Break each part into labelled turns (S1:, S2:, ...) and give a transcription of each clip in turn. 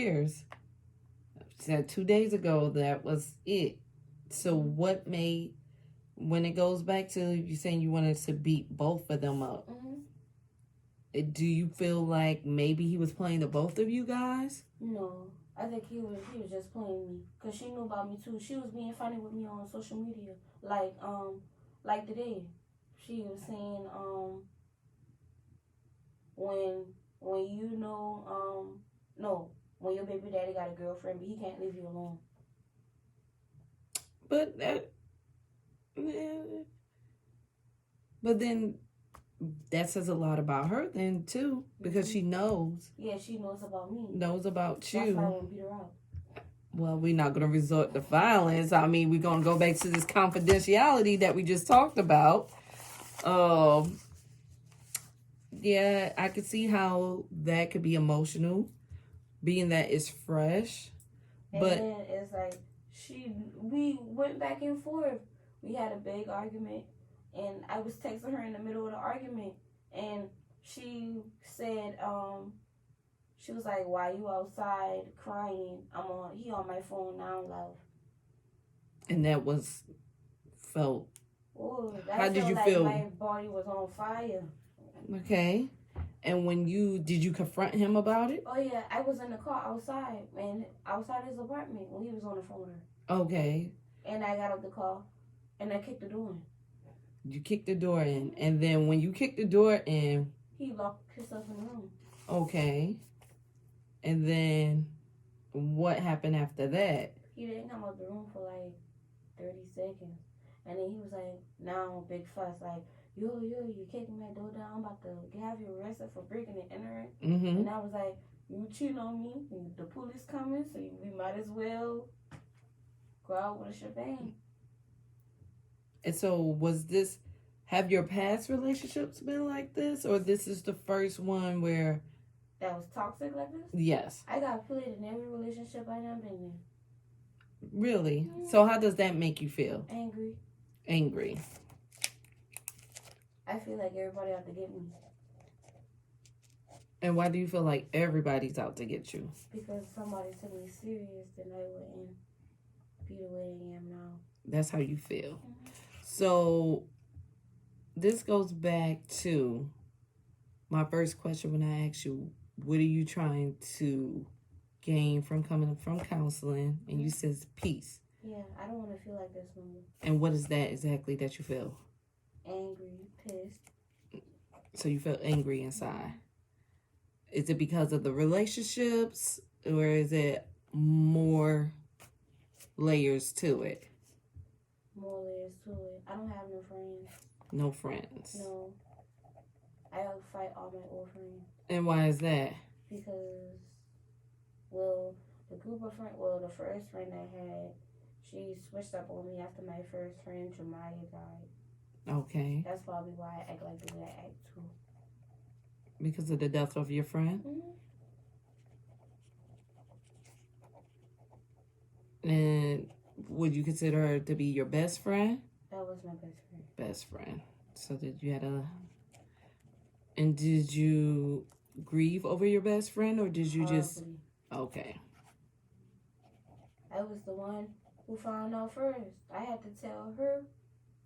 S1: years. Said 2 days ago that was it. So what made, when it goes back to you saying you wanted to beat both of them up, do you feel like maybe he was playing the both of you guys?
S2: No, I think he was just playing me because she knew about me too. She was being funny with me on social media, like today. She was saying when you know no, when your baby daddy got a girlfriend but he can't leave you alone.
S1: But but then that says a lot about her then too, because she knows.
S2: Yeah, she knows about me.
S1: Knows about you.
S2: That's why I won't beat her out.
S1: Well, we're not going to resort to violence. I mean, we're going to go back to this confidentiality that we just talked about. Yeah, I could see how that could be emotional, being that it's fresh. But
S2: then it's like we went back and forth. We had a big argument, and I was texting her in the middle of the argument, and she said, she was like, "Why you outside crying? He on my phone now, love."
S1: And that was felt.
S2: Ooh,
S1: how did you feel?
S2: My body was on fire.
S1: Okay. And did you confront him about it?
S2: Oh yeah, I was in the car outside his apartment when he was on the phone with her.
S1: Okay.
S2: And I got out the car, and I kicked the door in.
S1: You kicked the door in, and then when you kicked the door in,
S2: he locked himself in the room.
S1: Okay. And then what happened after that?
S2: He didn't come out the room for like 30 seconds. And then he was like, now big fuss, like, yo, you kicking my door down. I'm about to have you arrested for breaking and entering. And I was like, you cheating on me. The police coming, so we might as well go out with a shebang.
S1: And so have your past relationships been like this? Or this is the first one where...
S2: That was toxic like this?
S1: Yes.
S2: I got played in every relationship I done been in.
S1: Really? Mm-hmm. So how does that make you feel? Angry.
S2: I feel like everybody out to get me.
S1: And why do you feel like everybody's out to get you?
S2: Because somebody took me serious, then I wouldn't be the way I am now.
S1: That's how you feel. Mm-hmm. So this goes back to my first question when I asked you, what are you trying to gain from coming from counseling? And you says peace.
S2: Yeah, I don't want to feel like this no more.
S1: And what is that exactly that you feel?
S2: Angry, pissed.
S1: So you feel angry inside. Is it because of the relationships, or is it more layers to it?
S2: More layers to it. I don't have no friends.
S1: No friends?
S2: No. I fight all my old friends.
S1: And why is that?
S2: Because, the first friend I had, she switched up on me after my first friend, Jemiah, died.
S1: Okay.
S2: That's probably why I act like the way I act too.
S1: Because of the death of your friend? Mm-hmm. And would you consider her to be your best friend?
S2: That was my best friend.
S1: Best friend. So and did you grieve over your best friend, or did you just... Okay.
S2: I was the one who found out first. I had to tell her.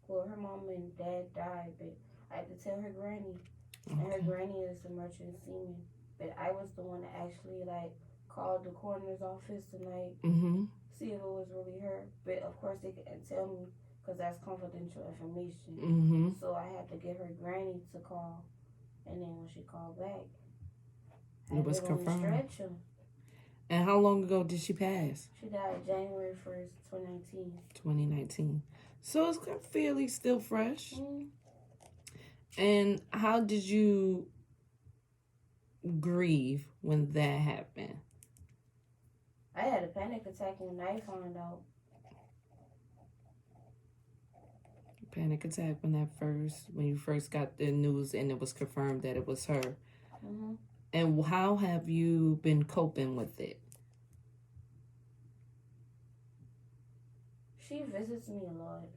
S2: Well, her mom and dad died, but I had to tell her granny. Okay. And her granny is a merchant seaman. But I was the one that actually, called the coroner's office tonight. Mm-hmm. See if it was really her. But, of course, they couldn't tell me because that's confidential information. Mm-hmm. So I had to get her granny to call. And then when she called back,
S1: it was confirmed. And how long ago did she pass?
S2: She died January 1st, 2019.
S1: 2019. So it's fairly still fresh. Mm-hmm. And how did you grieve when that happened?
S2: I had a panic attack when I found out.
S1: Panic attack when you first got the news and it was confirmed that it was her. Mm-hmm. And how have you been coping with it?
S2: She visits me a lot.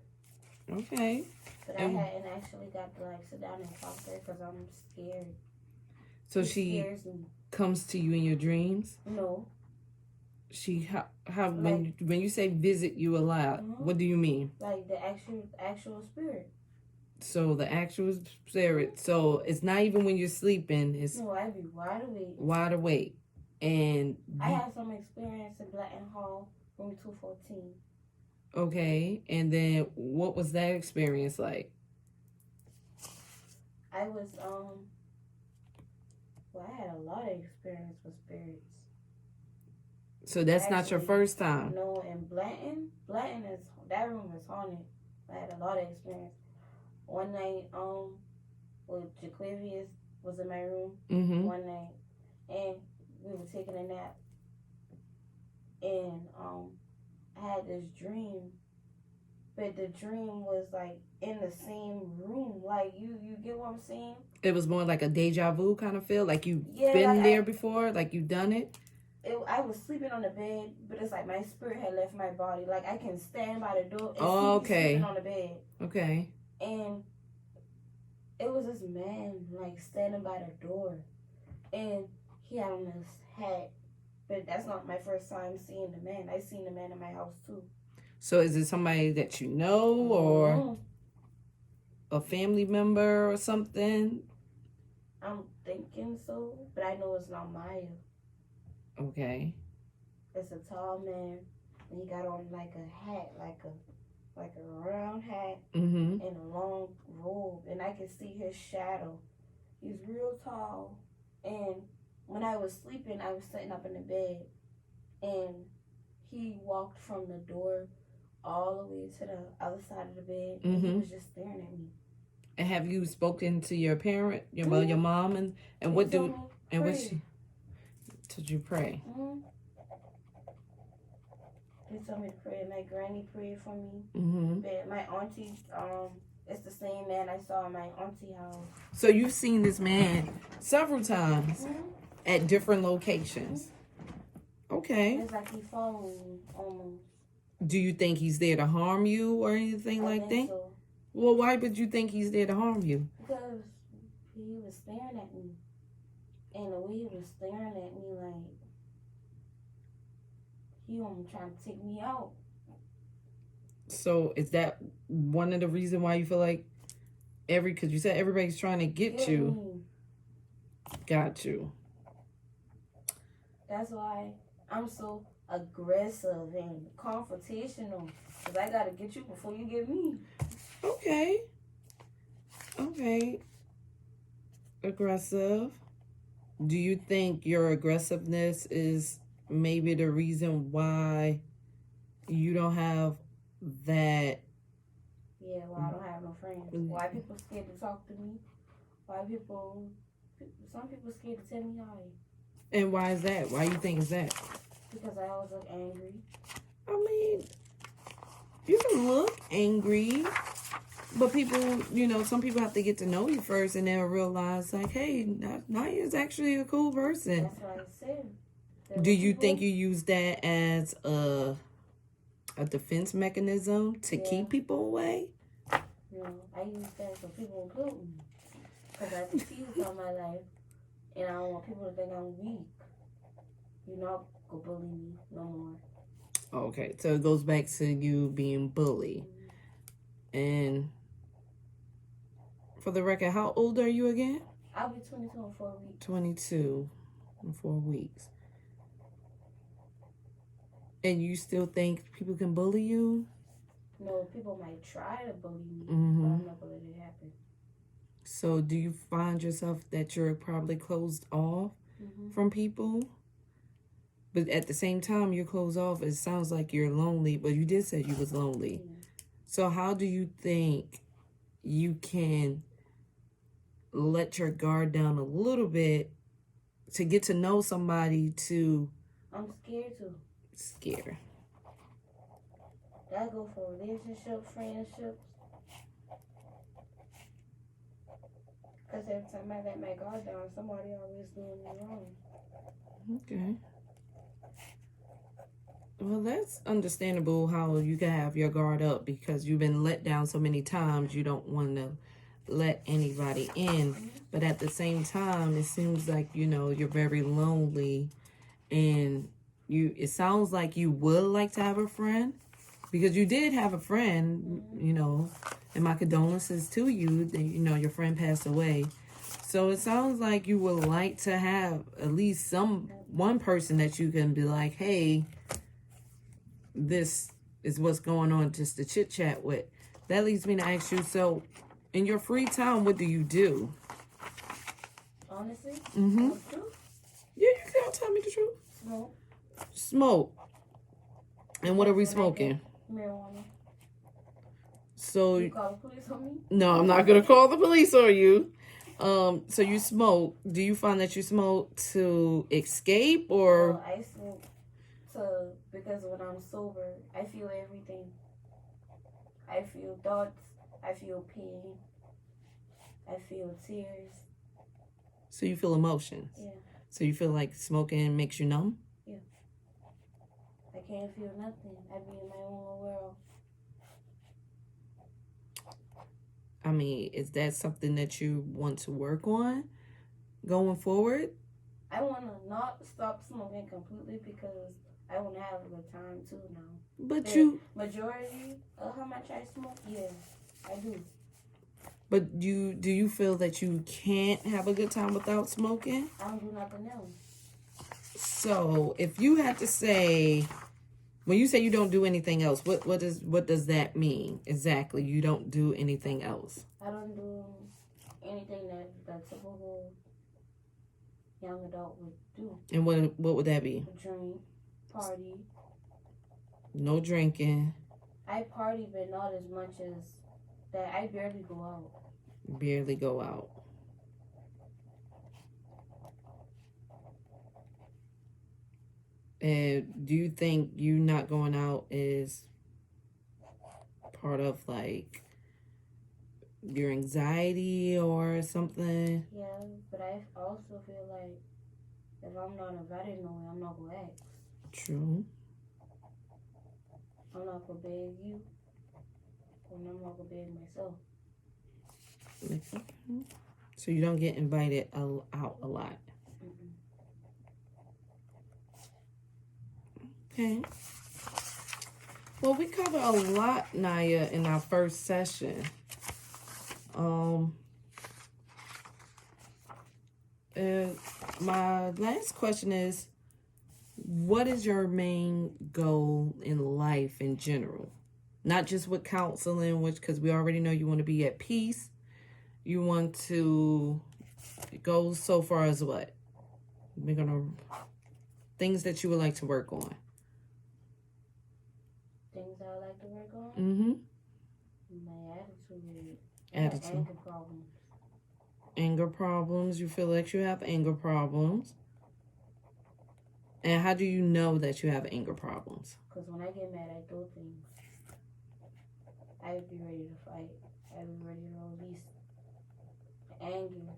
S1: Okay.
S2: But I hadn't actually got to sit down and talk to her because I'm scared.
S1: So she
S2: scares me.
S1: Comes to you in your dreams?
S2: No.
S1: How
S2: Like,
S1: when you say visit you a lot, what do you mean?
S2: Like the actual spirit.
S1: So the actual spirit. So it's not even when you're sleeping. It's
S2: No, I be wide awake.
S1: Wide awake, and
S2: I had some experience in Black Hall, room 214.
S1: Okay, and then what was that experience like?
S2: I was Well, I had a lot of experience with spirits.
S1: So that's not your first time.
S2: No, in Blanton is that room is haunted. I had a lot of experience. One night, with Jaquavius was in my room one night, and we were taking a nap, and I had this dream, but the dream was like in the same room. Like you get what I'm saying?
S1: It was more like a deja vu kind of feel, like you've
S2: Yeah,
S1: been
S2: like
S1: there before, like you've done it.
S2: I was sleeping on the bed, but it's like my spirit had left my body. Like I can stand by the door and see me sleeping on the bed.
S1: Okay.
S2: And it was this man like standing by the door, and he had on this hat. But that's not my first time seeing the man. I seen the man in my house too.
S1: So is it somebody that you know, or a family member or something?
S2: I'm thinking so, but I know it's not Maya.
S1: Okay.
S2: It's a tall man, and he got on like a hat, like a round hat, and a long robe, and I can see his shadow. He's real tall, and when I was sleeping, I was sitting up in the bed, and he walked from the door all the way to the other side of the bed, and he was just staring at me.
S1: And have you spoken to your parent, your mom, and what do and what she? Did you pray?
S2: They told me to pray. My granny prayed for me. But my auntie, it's the same man I saw in my auntie house.
S1: So you've seen this man several times at different locations. Okay.
S2: It's like he following me almost.
S1: Do you think he's there to harm you or anything like that?
S2: So.
S1: Well, why would you think he's there to harm you?
S2: Because he was staring at me. And the way he was staring at me, like, he was trying to take me out.
S1: So is that one of the reasons why you feel like because you said everybody's trying to get you. Got you.
S2: That's why I'm so aggressive and confrontational. Because I got to get you before you get me.
S1: Okay. Aggressive. Do you think your aggressiveness is maybe the reason why you don't have that?
S2: Yeah, well, I don't have no friends. Why people scared to talk to me? Some people scared to tell me hi.
S1: And why is that? Why you think is that?
S2: Because I always look angry.
S1: I mean, you can look angry, but people, some people have to get to know you first and then realize, like, hey, Naya's actually a cool person.
S2: That's what I said.
S1: Do you think you use that as a defense mechanism to keep people away?
S2: No, I use that so people include me. Because I have teased all my life, and I don't want people to think I'm weak. You're not going to bully me no more.
S1: Okay, so it goes back to you being bullied. And for the record, how old are you again?
S2: I'll be 22 in 4 weeks.
S1: 22 in 4 weeks. And you still think people can bully you?
S2: No, people might try to bully me, but I'm not going to let it happen.
S1: So do you find yourself that you're probably closed off from people? But at the same time, you're closed off. It sounds like you're lonely, but you did say you was lonely. Yeah. So how do you think you can let your guard down a little bit to get to know somebody to...
S2: I'm scared to.
S1: Scared.
S2: That go for relationships, friendships. Because every time I let my guard down, somebody always doing me wrong.
S1: Okay. Well, that's understandable how you can have your guard up because you've been let down so many times. You don't want to let anybody in. But at the same time, it seems like, you're very lonely and it sounds like you would like to have a friend, because you did have a friend, and my condolences to you that, your friend passed away. So it sounds like you would like to have at least one person that you can be like, hey, this is what's going on, just to chit chat with. That leads me to ask you, so in your free time, what do you do?
S2: Honestly?
S1: Mm-hmm. Yeah, you can tell me the truth. Smoke. And what are we smoking?
S2: Marijuana.
S1: So
S2: you call the police on me?
S1: No, I'm not gonna call the police on you. So you smoke. Do you find that you smoke to escape, or?
S2: No, I smoke because when I'm sober, I feel everything. I feel thoughts. I feel pain. I feel tears.
S1: So you feel emotions?
S2: Yeah.
S1: So you feel like smoking makes you numb?
S2: Yeah. I can't feel nothing. I be in my own world.
S1: I mean, is that something that you want to work on going forward?
S2: I want to not stop smoking completely because I want to have a good time too now.
S1: But
S2: the majority of how much I smoke, yeah, I do.
S1: But do you feel that you can't have a good time without smoking?
S2: I don't do nothing else.
S1: So if you had to say, when you say you don't do anything else, what does that mean exactly? You don't do anything else.
S2: I don't do anything that typical young adult would do.
S1: And what would that be?
S2: Drink, party.
S1: No drinking.
S2: I party, but not as much as that. I barely go out.
S1: Barely go out. And do you think you not going out is part of like your anxiety or something?
S2: Yeah, but I also feel like if I'm not invited nowhere, I'm not gonna ask.
S1: True.
S2: I'm not gonna beg you, and I'm not gonna beg myself.
S1: So you don't get invited out a lot.
S2: Mm-mm.
S1: Okay. Well, we covered a lot, Naya, in our first session. And my last question is, what is your main goal in life in general? Not just with counseling, because we already know you want to be at peace. You want to go so far as what? We're going to... Things that you would like to work on.
S2: Things I would like to work on?
S1: Mm-hmm.
S2: My attitude.
S1: Attitude.
S2: Anger problems.
S1: Anger problems. You feel like you have anger problems. And how do you know that you have anger problems?
S2: Because when I get mad, I do things. I would be ready to fight. I would be ready to release anger.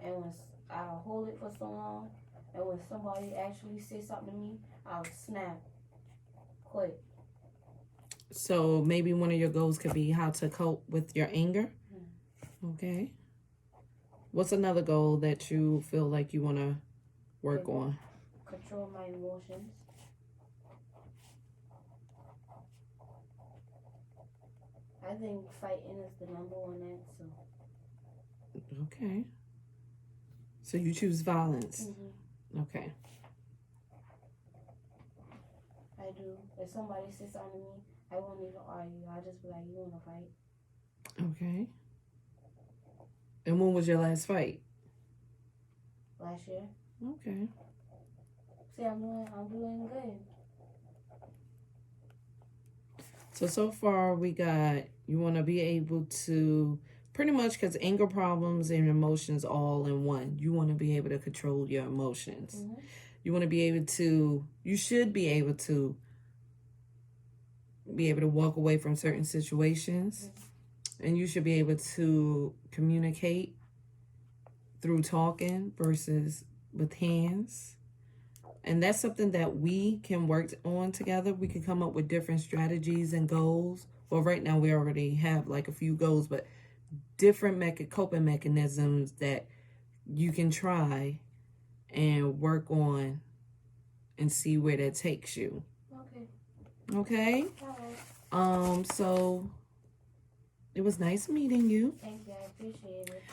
S2: And when I'll hold it for so long, and when somebody actually says something to me, I'll snap. Quick.
S1: So maybe one of your goals could be how to cope with your anger?
S2: Mm-hmm.
S1: Okay. What's another goal that you feel like you want to work on?
S2: Control my emotions. I think fighting is the number one answer.
S1: Okay. So you choose violence?
S2: Mm-hmm.
S1: Okay.
S2: I do. If somebody says something to me, I won't even argue. I'll just be like, you want to fight?
S1: Okay. And when was your last fight?
S2: Last year.
S1: Okay.
S2: See, I'm doing good.
S1: So far we got, you want to be able to, pretty much, because anger problems and emotions all in one. You want to be able to control your emotions.
S2: Mm-hmm.
S1: You want to be able to, you should be able to walk away from certain situations. Mm-hmm. And you should be able to communicate through talking versus with hands. And that's something that we can work on together. We can come up with different strategies and goals. Well, right now we already have like a few goals, but different coping mechanisms that you can try and work on and see where that takes you.
S2: Okay.
S1: Okay?
S2: All right.
S1: So it was nice meeting you.
S2: Thank you. I appreciate it.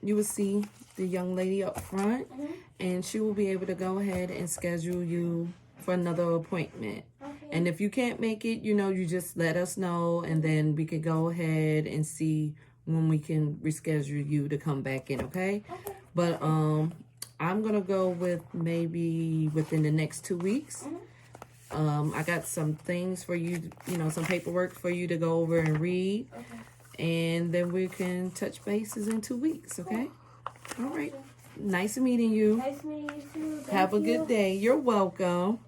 S1: You will see the young lady up front, and she will be able to go ahead and schedule you for another appointment.
S2: Okay.
S1: And if you can't make it, you just let us know, and then we could go ahead and see when we can reschedule you to come back in, okay?
S2: Okay.
S1: But I'm gonna go with maybe within the next 2 weeks. I got some things for you, some paperwork for you to go over and read.
S2: Okay.
S1: And then we can touch bases in 2 weeks, okay? All right. Nice meeting you.
S2: Nice meeting you too.
S1: Have a good day. You're welcome.